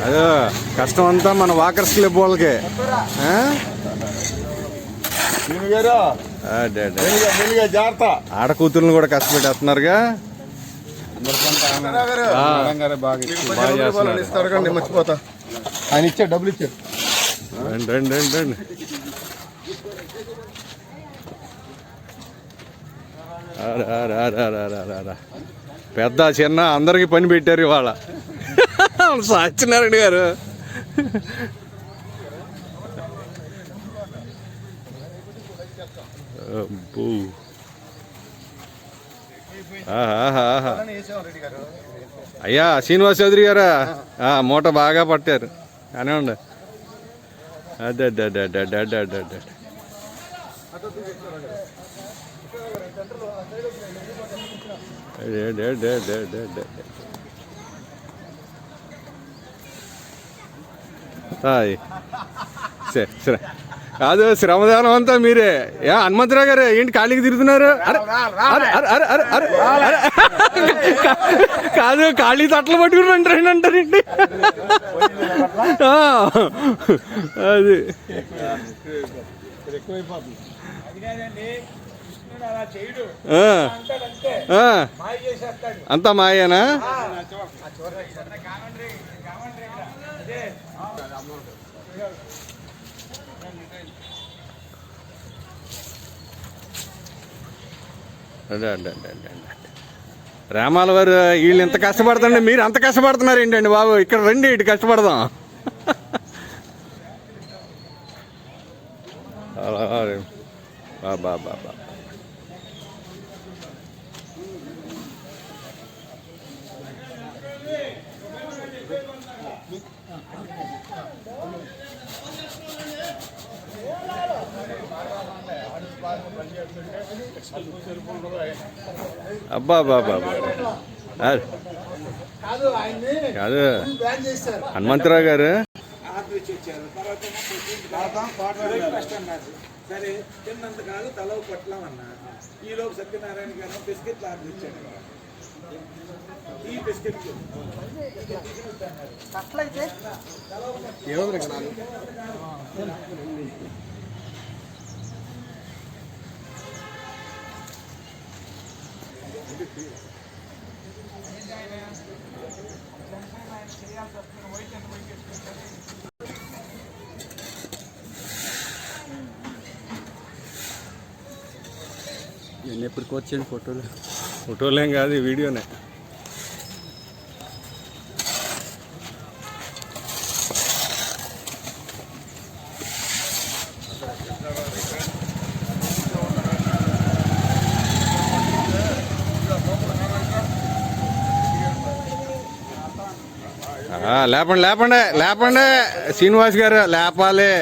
అదే కష్టం అంతా మన వాకర్స్ క్లబ్ వాళ్ళకే. ఆడ కూతుర్లను కూడా కష్టపెట్టేస్తున్నారుగా. మర్చిపోతా ఆయన ఇచ్చాడు, డబ్బులు ఇచ్చాడు. రండి రండి రండి. పెద్ద చిన్న అందరికి పని పెట్టారు ఇవాళ సత్యనారాయణ గారు. అయ్యా శ్రీనివాస్ చౌదరి గారా, మూట బాగా పట్టారు. కానీ ఉండ అదే అదే అదే అదే అదే అదే అదే అదే సరే కాదు, శ్రమదానం అంతా మీరే. హనుమంతరావు గారు ఏంటి ఖాళీకి తిరుగుతున్నారు? కాదు, ఖాళీ తట్టలు పట్టుకుని రండి అంటారండి. అది అంతా మాయేనా? రామాల వారు వీళ్ళు ఇంత కష్టపడుతుండే మీరు అంత కష్టపడుతున్నారు ఏంటండి బాబు? ఇక్కడ రండి, ఇటు కష్టపడదాం. బాబా బాబా అబ్బా బాబా కాదు హనుమంతరావు గారు. సరే తిన్నంత కాదు తల కొట్టలేమన్నా. ఈలోపు సత్యనారాయణ గారు బిస్కెట్లు ఆర్డర్ ఇచ్చాడు. ఈ బిస్కెట్ నేను ఎప్పటికి వచ్చాను ఫోటోలేం కాదు, వీడియోనే. లేపండి లేపండి లేపండి శ్రీనివాస్ గారు, లేపాలి.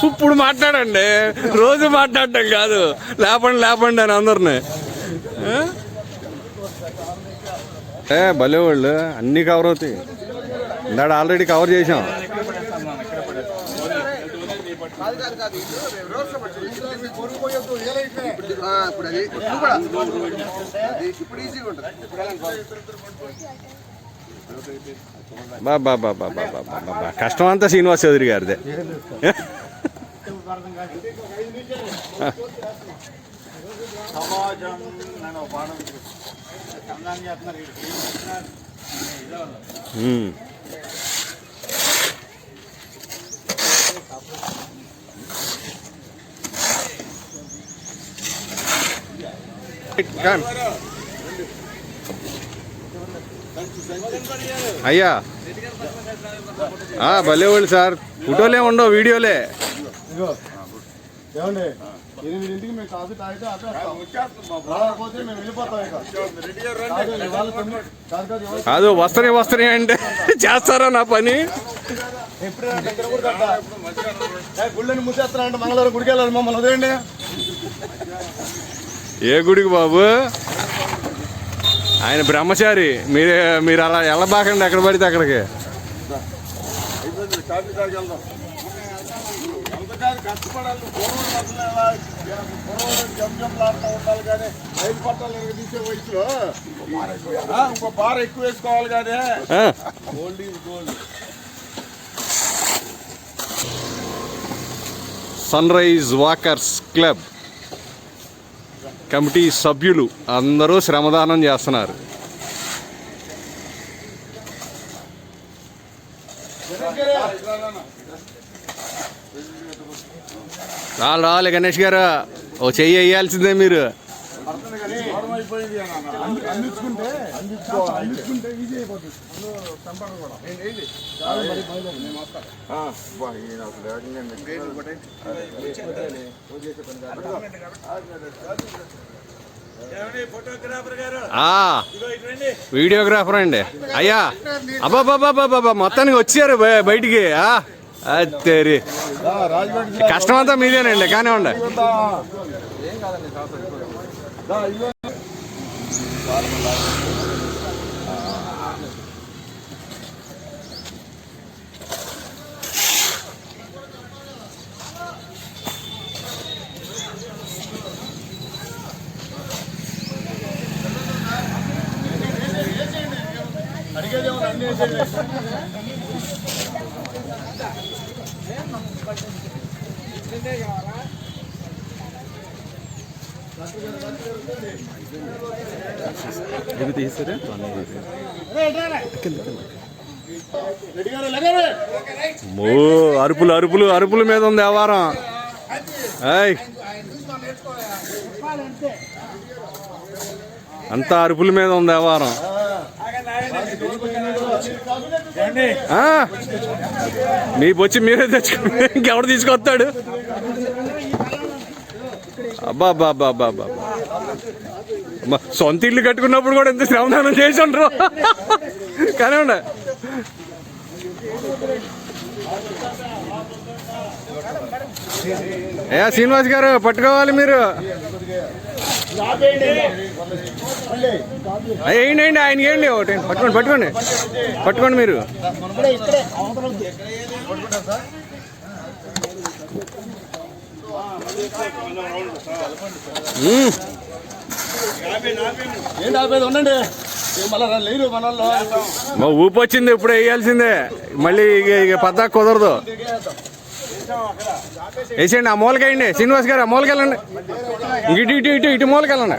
ఇప్పుడు మాట్లాడండి, రోజు మాట్లాడటం కాదు. లేపండి లేపండి అని అందరినీ. భలే వాళ్ళు అన్నీ కవర్ అవుతాయి. ఇందాక ఆల్రెడీ కవర్ చేసాం. బాబా బాబా బాబా బాబా కష్టం అంతా శ్రీనివాస్ చౌదరి గారిదే. అయ్యా భలే వాళ్ళు సార్, ఫోటోలే ఉండవు, వీడియోలే. ఎనిమిదింటికి మేము కాఫీ తాగితే రాకపోతే మేము వెళ్ళిపోతాం. కాదు వస్తాయి అంటే చేస్తారా నా పని? గుళ్ళని మూసేస్తారంటే మంగళవారం గుడికి వెళ్ళాలి, మమ్మల్ని వదిలేండి. ఏ గుడికి బాబు? ఆయన బ్రహ్మచారి, మీరు అలా వెళ్ళబాకండి ఎక్కడ పడితే అక్కడికి. కాఫీ కాడికి వెళ్దాం. అంతకాదు కష్టపడాలి. పూర్వం అసలు పూర్వం జంజంలాడుతూ ఉండాలి కానీ 5 పట్టాలు తీసే వయసులో ఇంకో బార ఎక్కువ వేసుకోవాలి కానీ gold is gold. Sunrise walkers club committee సభ్యులు అందరూ శ్రమదానం చేస్తున్నారు. రావాలి గణేష్ గారు, ఓ చెయ్యి వేయాల్సిందే మీరు. వీడియోగ్రాఫర్ అండి అయ్యా. అబ్బాబాబాబాబా మొత్తానికి వచ్చారు బయటికి. అత్తేరి కష్టం అంతా మీదేనండి, కానివ్వండి. అరుపులు అరుపులు అరుపుల మీద ఉంది వ్యవహారం. అంతా అరుపుల మీద ఉంది వ్యవహారం. మీ బొచ్చి మీరే తెచ్చుకుని ఇంకెవడు తీసుకొస్తాడు? అబ్బా అబ్బా అబ్బా అబ్బా అబ్బా. సొంత ఇల్లు కట్టుకున్నప్పుడు కూడా ఎంత శ్రమదానం చేసి ఉండరు. కానివ్వండి. శ్రీనివాస్ గారు పట్టుకోవాలి మీరు. వేయండి ఆయన వేయండి. ఒకటి పట్టుకోండి పట్టుకోండి పట్టుకోండి మీరు. మా ఊపు వచ్చింది, ఇప్పుడు వేయాల్సిందే. మళ్ళీ ఇక పద్దా కుదరదు. వేసేయండి. ఆ మూలకెళ్ళండి శ్రీనివాస్ గారు, ఆ మూలకెళ్ళండి. ఇటు ఇటు ఇటు ఇటు మూలకెళ్ళండి.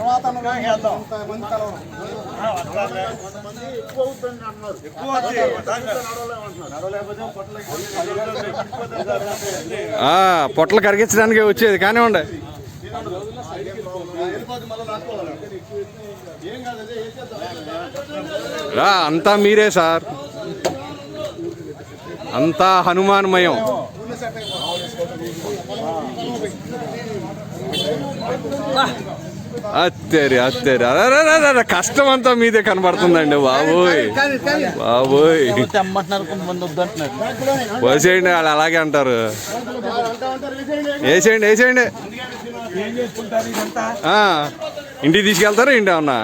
పొట్టలు కరిగించడానికి వచ్చేది, కానివ్వండి. అంతా మీరే సార్, అంతా హనుమాన్మయం. అత్తేరి అత్తేరి అరే కష్టం అంతా మీదే కనబడుతుందండి బాబోయ్ బాబోయ్. వేసేయండి, వాళ్ళు అలాగే అంటారు. వేసేయండి వేసేయండి. ఇంటికి తీసుకెళ్తారా ఇంటి ఏమన్నా?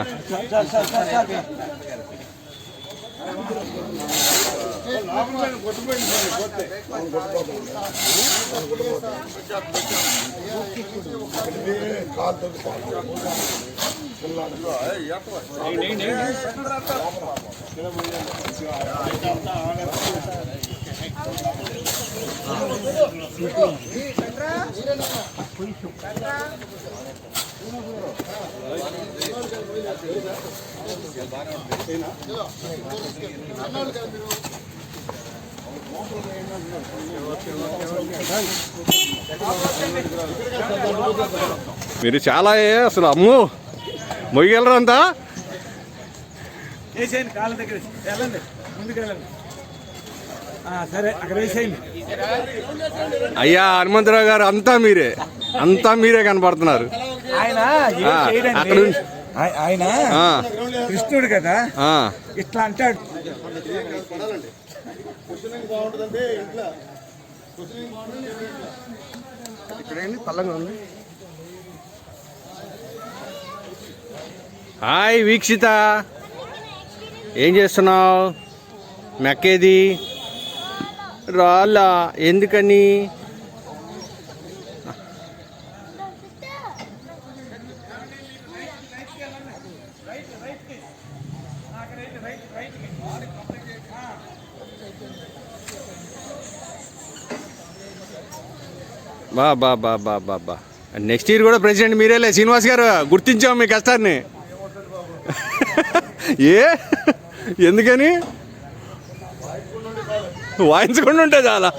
మీరు చాలా అసలు అమ్ము మొయ్యగలరు అంతా. వేసేయండి, కాళ్ళ దగ్గర వెళ్ళండి, ముందుకు వెళ్ళండి. సరే అక్కడ వేసేయండి. అయ్యా హనుమంతరావు గారు, అంతా మీరే కనపడుతున్నారు. ఆయన కృష్ణుడు కదా, ఇట్లా అంటాడు. హాయ్ వీక్షిత, ఏం చేస్తున్నావు? మెక్కేది రాలా ఎందుకని? బా బా బా బా బా బా నెక్స్ట్ ఇయర్ కూడా ప్రెసిడెంట్ మీరేలే శ్రీనివాస్ గారు, గుర్తించాం మీ కష్టాన్ని. ఏ ఎందుకని? వాయించకుండా ఉంటే చాలా.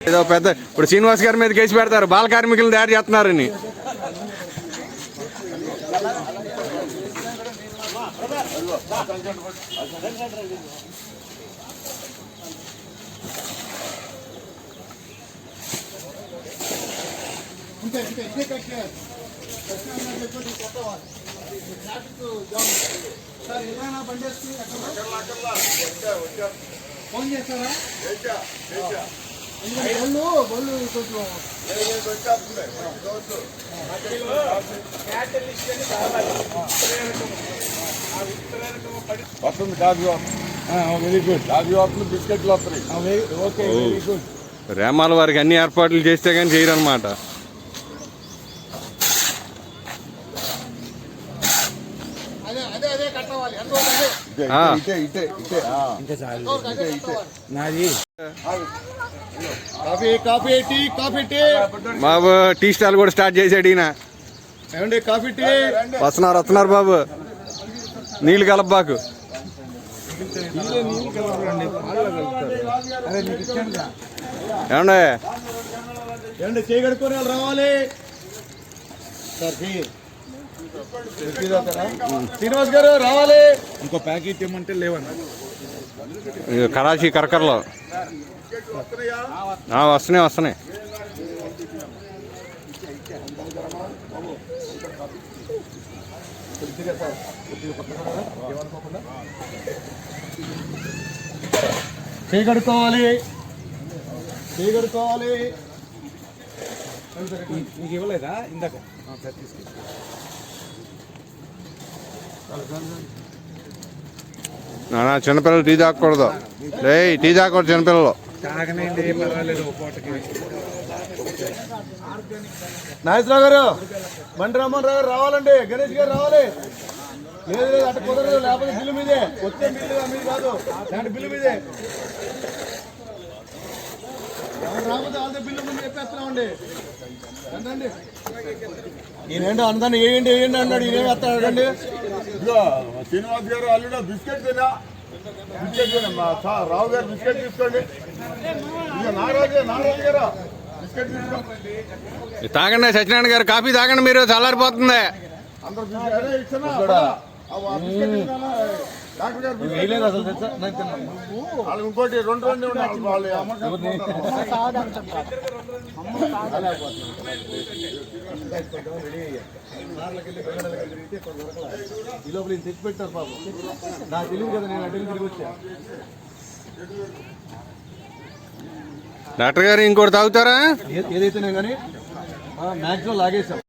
ఏదో పెద్ద ఇప్పుడు శ్రీనివాస్ గారి మీద కేసు పెడతారు, బాల కార్మికులను తయారు చేస్తున్నారని. ఫోన్ చేస్తారా? వస్తుంది కాఫీ వెరీ గుడ్. కాఫీ వస్తుంది, బిస్కెట్లు వస్తున్నాయి. Okay very good. రేమాల వారికి అన్ని ఏర్పాట్లు చేస్తే కానీ చేయరన్నమాట. బాబు టీ స్టాల్ కూడా స్టార్ట్ చేసాడు ఈయన. కాఫీ టీ వస్తున్నారు బాబు, నీళ్ళు కలపబాకు. ఏమండి చేయగడుకొని రావాలి. శ్రీనివాస్ గారు రావాలి. ఇంకో ప్యాకెట్ ఇవ్వమంటే లేవన్నా. కరాచీ కరకరలో వస్తున్నాయి. చేయగడుకోవాలి. నీకు ఇవ్వలేదా ఇందాక? నానా చిన్నపిల్లలు టీ తాగకూడదు. టీ తాగకూడదు చిన్నపిల్లలు. తాగనండి, పర్వాలేదు. ఒక పూటకి నాగేశ్వరరావు గారు, బండి రామన్ రావు గారు రావాలండి. గణేష్ గారు రావాలి. లేదు అటు కుదరదు, లేకపోతే బిల్లు మీదే. వచ్చే బిల్లు మీరు కాదు, దాని బిల్లు మీదే. రాకపోతే వాళ్ళ బిల్లు ముందు చెప్పేస్తున్నామండి. అండి ఈయనేంటో అందరినీ వేయండి అన్నాడు. ఈయనేం వేస్తాడు అడగండి. శ్రీనివాస్ గారు అల్లుడు బిస్కెట్ తినా, రావు గారు బిస్కెట్ తీసుకోండి. నారాజు గారు బిస్కెట్ తీసుకోండి. తాగండి సత్యనారాయణ గారు, కాఫీ తాగండి, మీరు చల్లారిపోతుంది. వాళ్ళు ఇంకోటి రెండు వాళ్ళు ఈ లోపల తెచ్చి పెట్టారు పాపం. నాకు తెలియదు కదా, నేను అటెండ్ తిరిగి వచ్చా. డాక్టర్ గారు ఇంకోటి తాగుతారా? ఏదైతేనే కానీ మ్యాక్సిమం లాగేసాం.